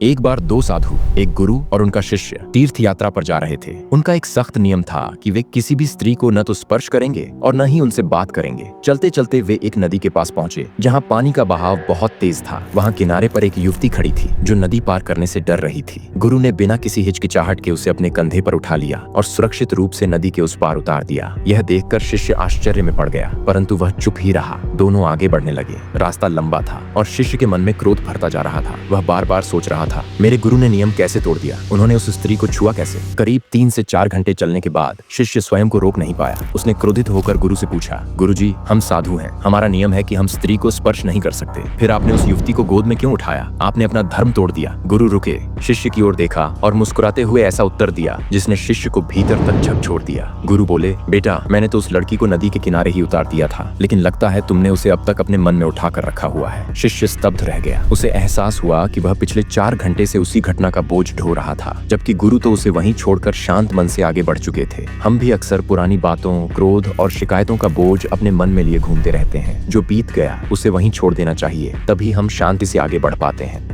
एक बार दो साधु, एक गुरु और उनका शिष्य तीर्थ यात्रा पर जा रहे थे। उनका एक सख्त नियम था कि वे किसी भी स्त्री को न तो स्पर्श करेंगे और न ही उनसे बात करेंगे। चलते चलते वे एक नदी के पास पहुंचे जहां पानी का बहाव बहुत तेज था। वहां किनारे पर एक युवती खड़ी थी जो नदी पार करने से डर रही थी। गुरु ने बिना किसी हिचकिचाहट के उसे अपने कंधे पर उठा लिया और सुरक्षित रूप से नदी के उस पार उतार दिया। यह देखकर शिष्य आश्चर्य में पड़ गया, परंतु वह चुप ही रहा। दोनों आगे बढ़ने लगे। रास्ता लंबा था और शिष्य के मन में क्रोध भरता जा रहा था। वह बार बार सोच रहा था, मेरे गुरु ने नियम कैसे तोड़ दिया? उन्होंने उस स्त्री को छुआ कैसे? करीब 3 से 4 घंटे चलने के बाद शिष्य स्वयं को रोक नहीं पाया। उसने क्रोधित होकर गुरु से पूछा, गुरुजी, हम साधु हैं, हमारा नियम है कि हम स्त्री को स्पर्श नहीं कर सकते। फिर आपने उस युवती को गोद में क्यों उठाया? आपने अपना धर्म तोड़ दिया। गुरु रुके, शिष्य की ओर देखा और मुस्कुराते हुए ऐसा उत्तर दिया जिसने शिष्य को भीतर तक झकझोर दिया। गुरु बोले, बेटा, मैंने तो उस लड़की को नदी के किनारे ही उतार दिया था, लेकिन लगता है तुमने उसे अब तक अपने मन में उठा कर रखा हुआ है। शिष्य स्तब्ध रह गया। उसे एहसास हुआ कि वह पिछले 4 घंटे से उसी घटना का बोझ ढो रहा था, जबकि गुरु तो उसे वहीं छोड़कर शांत मन से आगे बढ़ चुके थे। हम भी अक्सर पुरानी बातों, क्रोध और शिकायतों का बोझ अपने मन में लिए घूमते रहते हैं। जो बीत गया उसे वहीं छोड़ देना चाहिए, तभी हम शांति से आगे बढ़ पाते हैं।